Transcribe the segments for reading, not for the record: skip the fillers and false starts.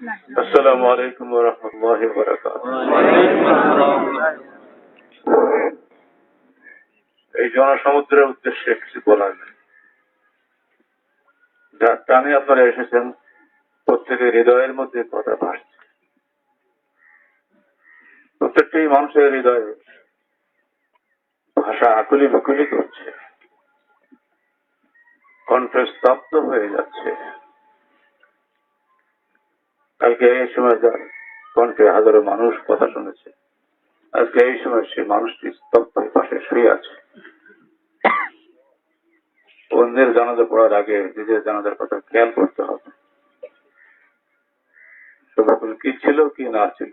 আসসালামু আলাইকুম ওয়া রাহমাতুল্লাহি ওয়া বারাকাতুহু। এই জনসমুদ্রের উদ্দেশ্যে কিছু বলার নেই। যার টানে আপনারা এসেছেন, প্রত্যেকের হৃদয়ের মধ্যে কথা ভাসছে। প্রত্যেকটি মানুষের হৃদয়ে ভাষা আকুলি বিকুলি করছে, কণ্ঠ স্তব্ধ হয়ে যাচ্ছে। কালকে এই সময় যার কণ্ঠে হাজারো মানুষ কথা শুনেছে, আজকে এই সময় সেই মানুষটি স্তব্ধ পাশে শুয়ে আছে। অন্যের জানাজা পড়ার আগে নিজের জানাজার কথা খেয়াল করতে হবে। সবগুলো কি ছিল কি না ছিল,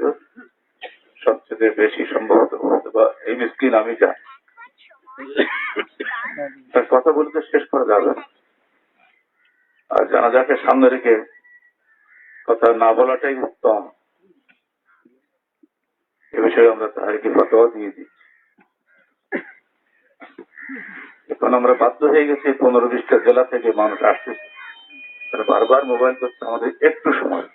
সবচেয়ে বেশি সম্ভবত বা এই মিসকিন আমি জানি। তার কথা বলতে শেষ করা যাবে না। আর জানাজাকে সামনে রেখে কথা না বলাটাই উত্তম। এ বিষয়ে আমরা তাদেরকে ফতোয়া দিয়ে দিচ্ছি। এখন আমরা বাধ্য হয়ে গেছি, 15-20টা জেলা থেকে মানুষ আসতেছে, তারা বারবার মোবাইল করছে। আমাদের একটু সময়,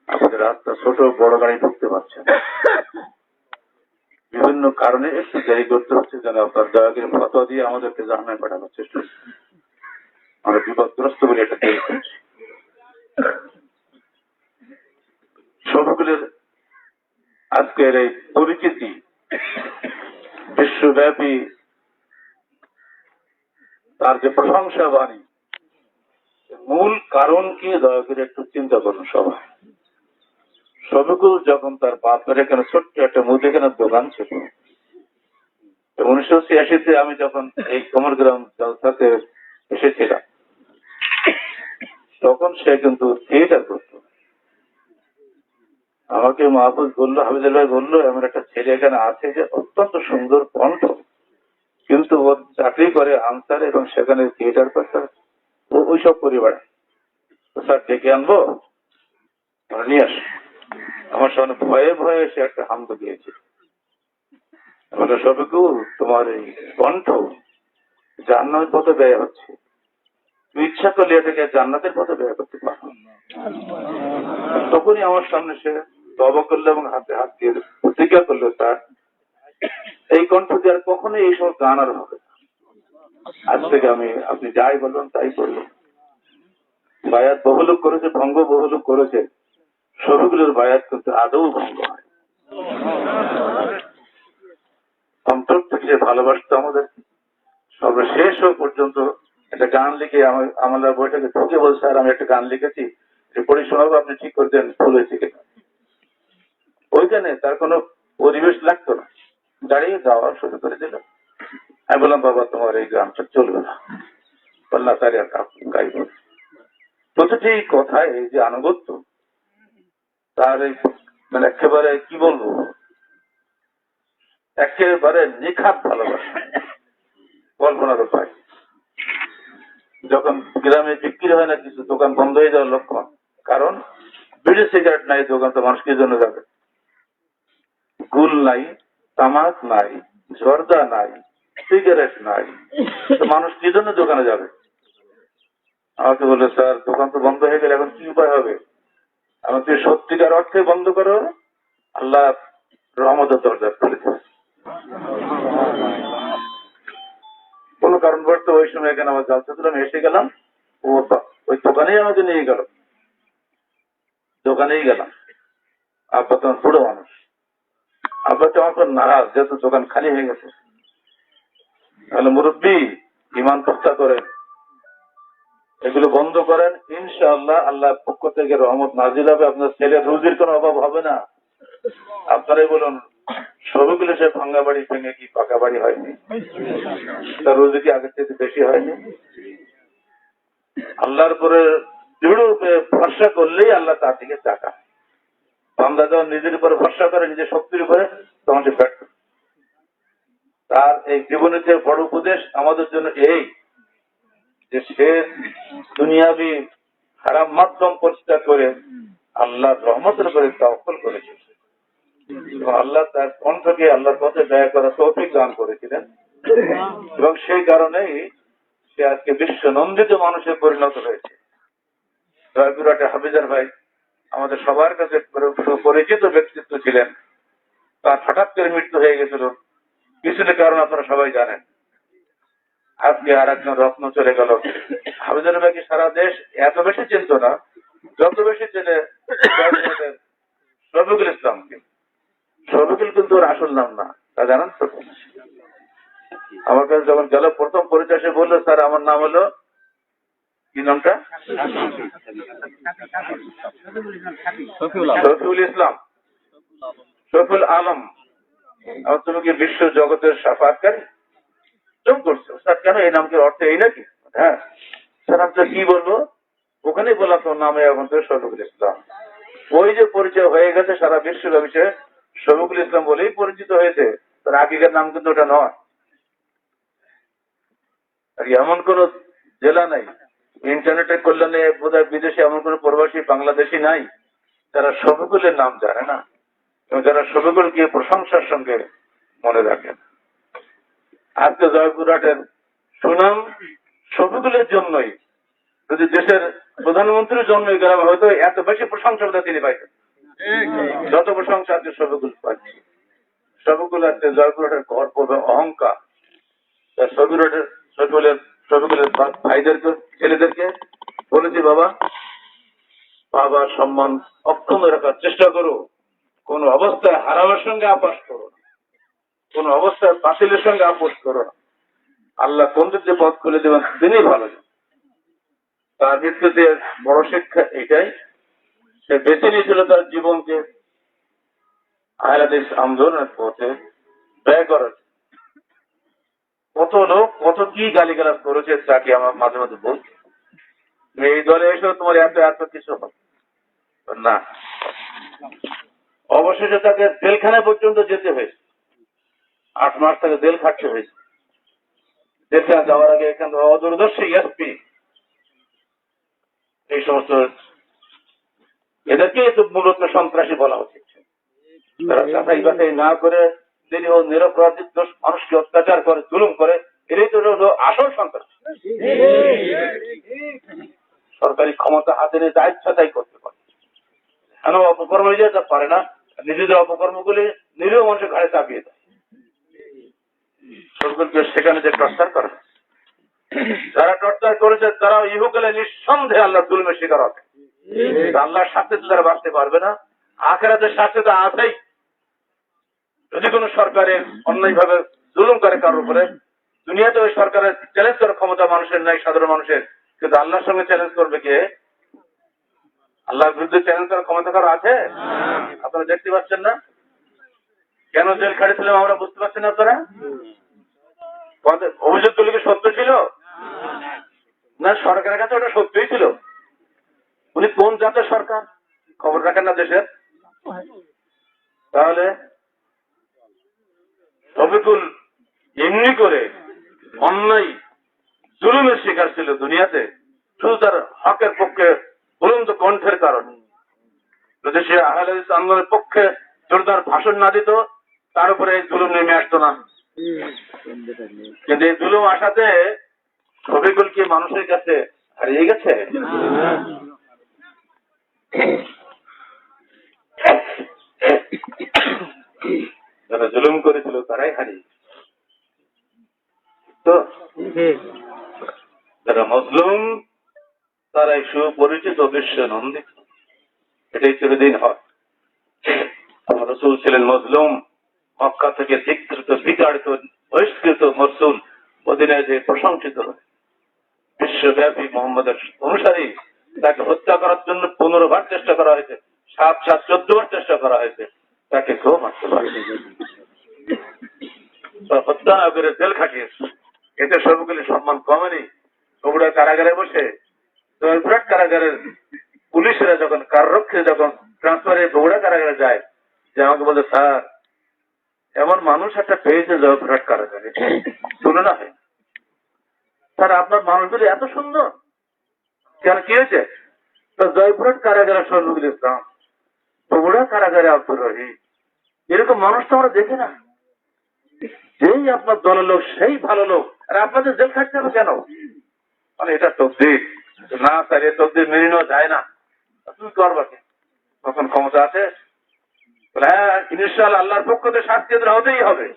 আমাদের রাস্তা ছোট, বড় গাড়ি ঢুকতে পারছে না, বিভিন্ন কারণে একটু দেরি করতে হচ্ছে। যেন আপনার দয়া করে ফতোয়া দিয়ে আমাদেরকে জাহান্নামে পাঠানোর চেষ্টা করছে। আমরা বিপদগ্রস্ত বলে এটা দেরি করছি। সবগুলোর আজকের এই পরিচিতি বিশ্বব্যাপী, তার যে প্রশংসা বাণী, মূল কারণ কি দয়া করে একটু চিন্তা করুন সবাই। শফিকুল যখন তার বাপের এখানে ছোট্ট একটা মুদিখানার দোকান ছিল, 1986-তে আমি যখন এই কোমরগ্রাম জলসাতে এসেছিলাম, তখন সে কিন্তু থিয়েটার করত। আমাকে মাহফুজ বললো, হাফিজুল ভাই বললো, এমন একটা ছেলে এখানে আছে যে অত্যন্ত সুন্দর কণ্ঠ, কিন্তু ওর চাকরি করে আনসার এবং সেখানে থিয়েটার করতে ওইসব পরিবার। স্যার ডেকে আনবো, নিয়ে আস। আমার সামনে ভয়ে ভয়ে এসে একটা হামদ দিয়েছে। শফিকুল, তোমার এই কণ্ঠ জান্নাতের পথে ব্যয় হচ্ছে, তুই ইচ্ছা করলে এটাকে জান্নাতের পথে ব্যয় করতে পারো। তখনই আমার সামনে সে তওবা করলো এবং হাতে হাত দিয়ে প্রতিজ্ঞা করলো, স্যার এই কণ্ঠ দিয়ে আর কখনোই এই সব গান আর হবে না। আজ থেকে আমি আপনি যাই বলবেন তাই করবো। বায়াত বহু লোক করেছে, ভঙ্গ বহু লোক করেছে, সবগুলোর বায়াত কিন্তু আদৌ ভঙ্গ হয়। অন্তর থেকে যে ভালোবাসতো আমাদের, সর্বশেষ পর্যন্ত একটা গান লিখে আমরা বইটাকে ঢুকে বলছে, আর আমি একটা গান লিখেছি, পড়ে শোনাবো, আপনি ঠিক করে দেন ভুল হয়েছে কিনা। ওইখানে তার কোনো পরিবেশ লাগতো না, দাঁড়িয়ে যাওয়া শুরু করে দিল। আমি বললাম, বাবা তোমার এই গানটা চলবে না, বললাম তাহলে আর গাইব। প্রতিটি কথায় এই যে আনুগত্য, তার এই মানে একেবারে কি বলবো, একেবারে নিখাত ভালোবাসা, কল্পনার উপায়। যখন গ্রামে বিক্রি হয় না কিছু, দোকান বন্ধ হয়ে যাওয়ার লক্ষণ, কারণ বিড়ি সিগারেট নাই, দোকান তো মানুষ কি জন্য যাবে? গুল নাই, তামাক নাই, জর্দা নাই, সিগারেট নাই, তো মানুষ কি জন্য দোকানে যাবে? আমাকে বললো, স্যার দোকান তো বন্ধ হয়ে গেলে এখন কি উপায় হবে? আমি তুই সত্যিকার অর্থে বন্ধ করো, আল্লাহ রহমতের দরজা খুলে দেবে। কোন কারণ বলতে ওই সময় এখানে আমার জালসা ছিলাম, এসে গেলাম, ও ওই দোকানেই আমাকে নিয়ে গেল, দোকানেই গেলাম। আব্বা তখন বুড়ো মানুষ, আব্বা তো আমার নারাজ, যেহেতু দোকান খালি হয়ে গেছে। তাহলে মুরব্বী, ইমান রক্ষা করেন, এগুলো বন্ধ করেন, ইনশাআল্লাহ আল্লাহর পক্ষ থেকে রহমত নাজিল হবে, আপনার ছেলের রুজির কোনো অভাব হবে না। আপনারাই বলুন, সবগুলো সে ভাঙ্গা বাড়ি ভেঙে কি পাকা বাড়ি হয়নি? তার রুজি কি আগের থেকে বেশি হয়নি? আল্লাহর উপরে দৃঢ় ভরসা করলেই আল্লাহ তার দিকে তাকায়। বান্দা যখন নিজের উপরে ভরসা করে, নিজের শক্তির উপরে, তখন সে ব্যর্থ। তার এই জীবনের যে বড় উপদেশ আমাদের জন্য এই যে সে দুনিয়াবি হারাম মাধ্যম পরিষ্কার করে আল্লাহর রহমতের উপরে তাওয়াক্কুল করেছে। আল্লাহ তার কণ্ঠকে আল্লাহর পথে ব্যয় করা তৌফিক দান করেছিলেন, এবং সেই কারণেই সে আজকে বিশ্ব নন্দিত মানুষে পরিণত হয়েছে। জয়পুরহাটে হাফিজার ভাই আমাদের সবার কাছে সুপরিচিত ব্যক্তিত্ব ছিলেন। তার হঠাৎ করে মৃত্যু হয়ে গেছিল, কিছুটা কারণ আপনারা সবাই জানেন। আজকে আর একজন রত্ন চলে গেল। হাফিজুর ভাইকে সারা দেশ এত বেশি চিনত না যত বেশি চেনে শফিকুল ইসলামকে। শফিকুল কিন্তু ওর আসল নাম না, তা জানেন তো? আমার কাছে যখন গেল প্রথম পরিচয় সে বললো, স্যার আমার নাম হলো কি নামটা? শফিউল ইসলাম, শফিউল আলম। আর তুমি কি বিশ্ব জগতের সাফাতকারী? চুপ করছো স্যার, কেন এই নামকে অর্থ এই নাকি? হ্যাঁ স্যার, আমি তো কি বলবো? ওখানেই বললাম তোর নামে এখন তো শফিকুল ইসলাম। ওই যে পরিচয় হয়ে গেছে সারা বিশ্বব্যাপী, সে শফিকুল ইসলাম বলেই পরিচিত হয়েছে, তার আগেকার নাম কিন্তু ওটা নয়। আর এমন কোন জেলা নাই, ইন্টারনেটের কল্যাণে বোধহয় বিদেশে এমন কোন প্রবাসী বাংলাদেশি নাই যারা শফিকুলের নাম জানে না এবং যারা শফিকুলকে প্রশংসার সঙ্গে মনে রাখেন। আজকে জয়পুরহাটের সুনাম শফিকুলের জন্যই। যদি দেশের প্রধানমন্ত্রীর জন্যই গ্রামে হয়তো এত বেশি প্রশংসা তিনি পাইতেন যত প্রশংসা আজকে শফিকুল পাচ্ছে। শফিকুল আজকে জয়পুরহাটের গর্ব এবং অহংকার। শফিকুলের ভাইদেরকে, ছেলেদেরকে বলেছি, বাবার সম্মান অক্ষুণ্ণ রাখার চেষ্টা করো, কোন অবস্থায় হারামের সঙ্গে আপোষ করো না, কোন অবস্থায় বাতিলের সঙ্গে আপোষ করো না। আল্লাহ কোন দিক দিয়ে পথ খুলে দেবেন তিনি ভালো। তার ভিত্তিতে বড় শিক্ষা এটাই, সে বেছে নিয়েছিল তার জীবনকে আহলে হাদিস আন্দোলনের পথে ব্যয় করার। কত লোক কত কি গালিগালাজ করেছে তাকে আমার মাঝে মাঝে বলছে, এই দলে এসেও তোমার এত এত কিছু হবে না। অবশেষে তাকে জেলখানা পর্যন্ত যেতে হয়েছে, 8 মাস তাকে জেল খাটতে হয়েছে। জেলখানা যাওয়ার আগে এখান থেকে অদূরদর্শী এসপি এই সমস্ত এদেরকে তো মূলত সন্ত্রাসী বলা উচিত। তারা যাচাই বাছাই না করে নিরীহ নিরপরাধ মানুষকে অত্যাচার করে, জুলুম করে, এটাই তো হলো আসল সন্ত্রাস। সরকারি ক্ষমতা হাতে নিয়ে যা ইচ্ছা তাই করতে পারে, কেন অপকর্ম হয়ে যেতে পারে না? নিজেদের অপকর্মগুলি নিরীহ মানুষের ঘাড়ে চাপিয়ে দেয়। সরকারকে সেখানে যে টর্চার করে, যারা টর্চার করেছে তারা ইহুকালে নিঃসন্দেহে আল্লাহ জুলমের শিকার হবে। আল্লাহর সাথে তারা বাঁচতে পারবে না, আখিরাতের সাথে তো আছেই। যদি কোন সরকারের অন্যায় ভাবে জুলুম করে কারোর উপরে, দুনিয়াতে ওই সরকারের চ্যালেঞ্জ করার ক্ষমতা মানুষের নাই, সাধারণ মানুষের। কিন্তু আল্লাহর সঙ্গে চ্যালেঞ্জ করবে কে? আল্লাহর বিরুদ্ধে চ্যালেঞ্জ করার ক্ষমতা কারো আছে? আপনারা দেখতে পাচ্ছেন না কেন জেল খাটিয়েছিলাম আমরা? বুঝতে পারছেন আপনারা? অভিযোগ গুলো কি সত্য ছিল না সরকারের কাছে ওটা সত্যই ছিল? উনি কোন জাতের সরকার খবর রাখেন না দেশের? তাহলে শফিকুল এমনি করে অন্যায় জুলুমের শিকার ছিল দুনিয়াতে, শুধু তার হকের পক্ষে বুলন্দ কণ্ঠের কারণে। যদি সে আহলে হাদিস আন্দোলনের পক্ষে জোরদার ভাষণ না দিত, তার উপরে এই জুলুম নেমে আসতো না। কিন্তু এই জুলুম আসাতে শফিকুল কি মানুষের কাছে হারিয়ে গেছে? যারা জুলুম করেছিল তারাই হারিয়ে তো, যারা মজলুম তারাই সুপরিচিত, বিশ্ব নন্দিত। এটাই চিরদিন হয়। আমার রাসূল ছিলেন মজলুম, মক্কা থেকে ধিক্কৃত, বিতাড়িত, বহিষ্কৃত রাসূল মদিনায় যে প্রশংসিত হয়। বিশ্বব্যাপী মুহাম্মদের অনুসারী, তাকে হত্যা করার জন্য 15 বার চেষ্টা করা হয়েছে, 14 বার চেষ্টা করা হয়েছে, তাকে কেউ মারতে পারেনি। হত্যা না করে জেল খাটিয়েছে। এতে সর্বকালের সম্মান কমেনি। বগুড়া কারাগারে বসে জয়পুরহাট কারাগারের পুলিশেরা যখন কারারক্ষী যখন ট্রান্সফারে বগুড়া কারাগারে যায়, যে আমাকে বলে, স্যার এমন মানুষ একটা পেয়েছে জয়পুরহাট কারাগারে, শুনে না স্যার আপনার মানুষগুলি এত সুন্দর, কেন কি হয়েছে? জয়পুরহাট কারাগারে শফিকুল ইসলাম, বগুড়া কারাগারে আব্দুর রহিম, এরকম মানুষ তো আমরা দেখি না। যেই আপনার দলের লোক সেই ভালো লোক, আর আপনাদের জেল খাটতে হবে কেন? মানে এটা তকদির না স্যার, এ তকদির মেনে নেওয়া যায় না। তুমি করবা কি? তখন ক্ষমতা আছে? হ্যাঁ, ইনশাআল্লাহ আল্লাহর পক্ষ থেকে শাস্তি এদের হতেই হবে।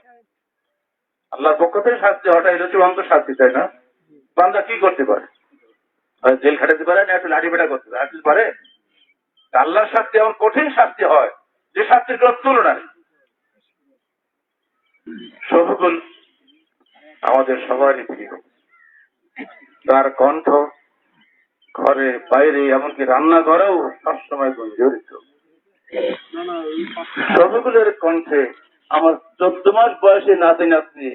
আল্লাহর পক্ষ থেকে শাস্তি হওয়াটাই হলো চূড়ান্ত শাস্তি, তাই না? বান্দা কি করতে পারে? জেল খাটাতে পারে না একটু লাঠি পেটা করতে পারে? আল্লাহর শাস্তি এমন কঠিন শাস্তি হয় যে শাস্তির কোন তুলনা নেই। শফিকুল আমাদের সবারই প্রিয়। তার কণ্ঠ ঘরে বাইরে এমনকি রান্নাঘরেও সবসময় গুঞ্জরিত। শফিকুলের কণ্ঠে আমার 14 মাস বয়সে নাতি নাতনি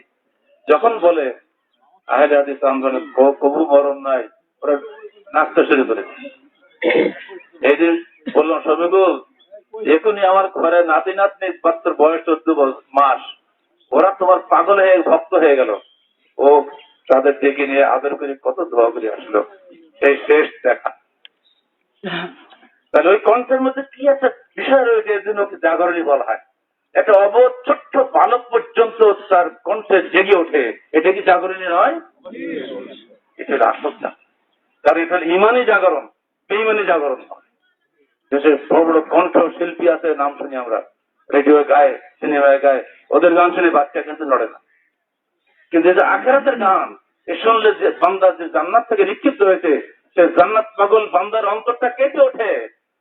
যখন বলে আহলে হাদিস আন্দোলনে কবু মরণ নাই, ওরা নাচতে শুরু করেছে। এই দিন বললাম, শফিকুল এখনই আমার ঘরে নাতি নাতনি, বাচ্চার বয়স 14 মাস, ওরা তোমার পাগল হয়ে ভক্ত হয়ে গেল। ও তাদের ডেকে নিয়ে আদর করে কত দোয়া করে আসলো। সেই শেষ দেখা। তাহলে ওই কণ্ঠের মধ্যে কি একটা বিষয় রয়েছে, এর জন্য ওকে জাগরণী বলা হয়। একটা অবোধ ছোট্ট বালক পর্যন্ত তার কণ্ঠে জেগে ওঠে, এটা কি জাগরণী নয়? এটা হলো আসল জাগরণ। কারণ এটা হলো ইমানি জাগরণ, বেঈমানি জাগরণ নয়। দেশে বড় বড় কণ্ঠ শিল্পী আছে, নাম শুনি আমরা, রেডিও গায়, সিনেমায় গায়, ওদের গান শুনে বাচ্চা কিন্তু লড়ে না। কিন্তু এটা আখিরাতের গান, এ শুনলে যে বান্দা যে জান্নাত থেকে নিক্ষিপ্ত হয়েছে, সে জান্নাত পাগল বান্দার অন্তরটা কেঁপে ওঠে।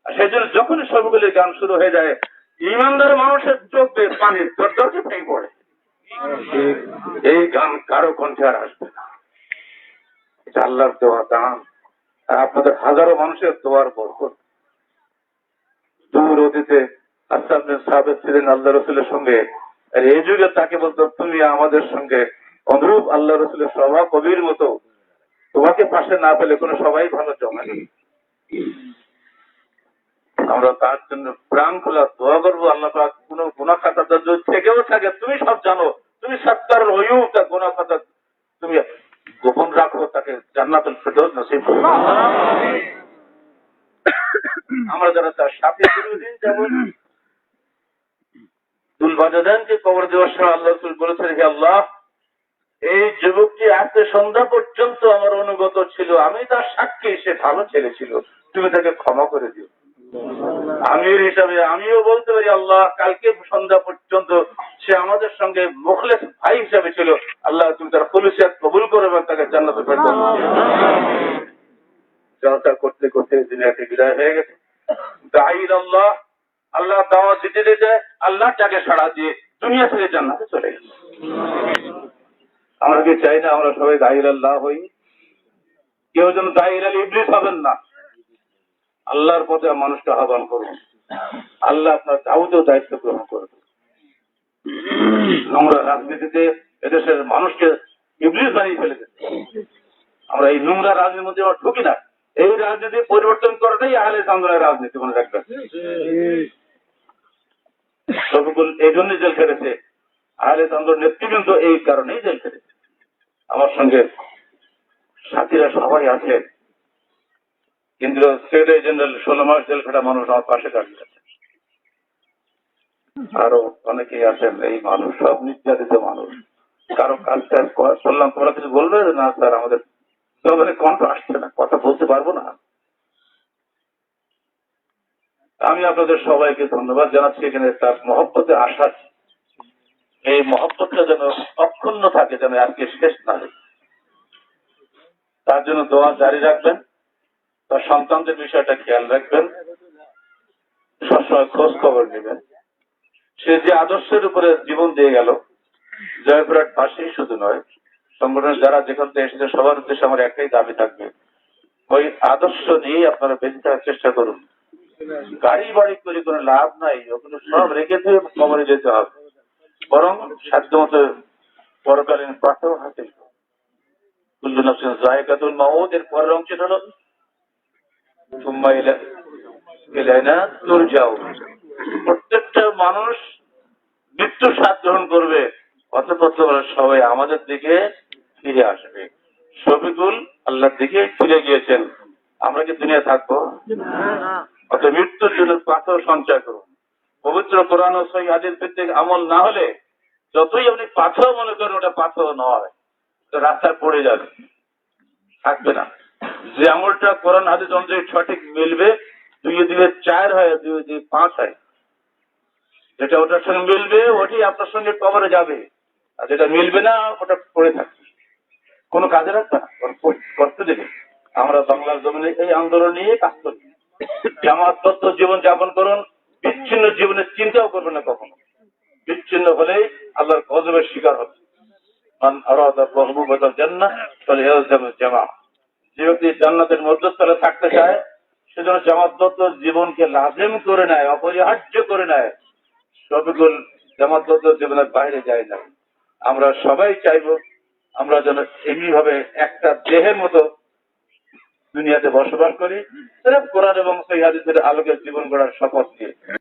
আর সেই জন্য যখনই সবগুলি গান শুরু হয়ে যায়, ইমানদার মানুষের চোখ দিয়ে পানির দরদরে ভেঙে পড়ে। এই গান কারো কণ্ঠে আর আসবে না। এটা আল্লাহর দেওয়া দান, আর আপনাদের হাজারো মানুষের দোয়ার বরকত। দূর অতীতে আসাদ বিন সাবিত ছিলেন আল্লাহ রসুলের সঙ্গে, আর এই যুগে তাকে বলতো তুমি আমাদের সঙ্গে অনুরূপ আল্লাহ রসুলের সভা কবির মতো, তোমাকে পাশে না পেলে কোনো সবাই ভালো জমে না। আমরা তার জন্য প্রাণ খোলা দোয়া করবো। আল্লাহ পাক কোন গুনাহ খাতা যদি থেকেও থাকে, তুমি সব জানো, তুমি সত্তার হয়েও তার গুনাহ খাতা তুমি গোপন রাখো, তাকে জান্নাতুল ফিরদৌস নসিব করো। আমরা যারা তার সাথে চিরদিন যেমন দুল বাজাদানকে কবর দেওয়ার সময় আল্লাহ রাসূল বলেছেন, হে আল্লাহ, এই যুবকটি আজকে সন্ধ্যা পর্যন্ত আমার অনুগত ছিল, আমি তার সাক্ষী, সে ভালো ছেলে ছিল, তুমি তাকে ক্ষমা করে দিও। আমির হিসাবে আমিও বলতে পারি, আল্লাহ কালকে সন্ধ্যা পর্যন্ত সে আমাদের সঙ্গে মুখলেস ভাই হিসাবে ছিল, আল্লাহ তুমি তার খুলুসিয়াত কবুল করো এবং তাকে জান্নাতে ফেরদৌস দাও। জলসা করতে করতে দুনিয়াতে বিদায় হয়ে গেছে। দাঈল আল্লাহ, আল্লাহ দাওয়াত দিতে দিতে আল্লাহ তাকে সাড়া দিয়ে দুনিয়া থেকে জান্নাতে চলে গেছে। আমরা কি চাই না আমরা সবাই দাঈল আল্লাহ হই? কেউ যেন দাঈল আল ইবলিস হবেন না। আল্লাহর পথে মানুষকে আহ্বান করুন। আল্লাহ আপনার যাবতীয় দায়িত্ব গ্রহণ করবেন। নোংরা রাজনীতিতে এদেশের মানুষকে ইবলিস বানিয়ে ফেলে দিচ্ছে। আমরা এই নোংরা রাজনীতির মধ্যে আমরা ঢুকি না। এই রাজনীতি পরিবর্তন করাটাই আহলে আন্দোলনের রাজনীতি, মনে রাখবেন। শফিকুল এই জন্য জেল খেটেছে, আহলে আন্দোলন নেতৃবৃন্দ এই কারণেই জেল খেটেছে। আমার সঙ্গে সাথীরা সবাই আছে, কিন্তু সেক্রেটারি জেনারেল 16 মাস জেল খাটা মানুষ আমার পাশে দাঁড়িয়ে আছে। আরো অনেকেই আছেন, এই মানুষ সব নির্যাতিত মানুষ। কারো কাজ টাজ করলাম, তোমরা কিছু বলবে না স্যার, আমাদের কণ্ঠ আসছে না, কথা বলতে পারবো না। আমি আপনাদের সবাইকে ধন্যবাদ জানাচ্ছি, এখানে তার মহব্বতে আসার, এই মহব্বতটা যেন অক্ষুণ্ণ থাকে, যেন আজকে শেষ না হয়। তার জন্য দোয়া জারি রাখবেন, তার সন্তানদের বিষয়টা খেয়াল রাখবেন, সবসময় খোঁজ খবর নেবেন। সে যে আদর্শের উপরে জীবন দিয়ে গেল, জয়পুরহাট বাসী শুধু নয়, সংগঠনের যারা যেখান থেকে এসেছে সবার উদ্দেশ্যে আমার একটাই দাবি থাকবে, ওই আদর্শ নিয়ে আপনারা বেঁচে থাকার চেষ্টা করুন। গাড়ি বাড়ি করে কোনো লাভ নাই, ওগুলো সব রেখে দিয়ে কবরে যেতে হবে। বরং সাধ্যমতো পরকালীন পাঠেও হাসিল কুল্লু নাফসিন যায়কাতুল মাউত, এর পরের অংশ হলো সুম্মা ইলাইনা তুরজাউন। প্রত্যেকটা মানুষ মৃত্যু স্বাদ গ্রহণ করবে, অতঃপর সবাই আমাদের দিকে ফিরে আসবে। শফিকুল আল্লাহর দিকে ফিরে গিয়েছেন, আমরা কি দুনিয়া থাকবো? অত মৃত্যুর জন্য পাথর সঞ্চয় করুন। পবিত্র কোরআন ও সহিহ হাদিস ভিত্তিক আমল না হলে যতই আপনি পাথর মনে করেন, ওটা পাথর নয়, রাস্তায় পড়ে যাবে, থাকবে না। যে আমলটা কোরআন হাদিস অনুযায়ী সঠিক মিলবে, দুই দুই 4 হয়, দুই দুই 5 হয়। যেটা ওটার সঙ্গে মিলবে ওটি আপনার সঙ্গে কবরে যাবে, আর যেটা মিলবে না ওটা পড়ে থাকবে, কোনো কাজে রাখবে না, করতে দেবে। আমরা বাংলার জমিনে এই আন্দোলন নিয়ে কাজ করি। জামাতবদ্ধ জীবন যাপন করুন, বিচ্ছিন্ন জীবনের চিন্তাও করবেন না কখনো। বিচ্ছিন্ন হলেই আল্লাহর গজবের শিকার হবে। মান আরাদা মাহবুবাতাল জান্নাহ ফালইয়ালজামিল জামাআহ। যে ব্যক্তি জান্নাতের মধ্যস্থলে থাকতে চায় সেজন্য জামাতবদ্ধ জীবনকে লাজিম করে নেয়, অপরিহার্য করে নেয়। সবগুল জামাতবদ্ধ জীবনের বাইরে যায় না। আমরা সবাই চাইব আমরা যেন এমনিভাবে একটা দেহের মতো দুনিয়াতে বসবাস করি, সির্ফ কোরআন এবং সহিহ হাদিসের আলোকে জীবন গড়ার শপথ নিয়ে।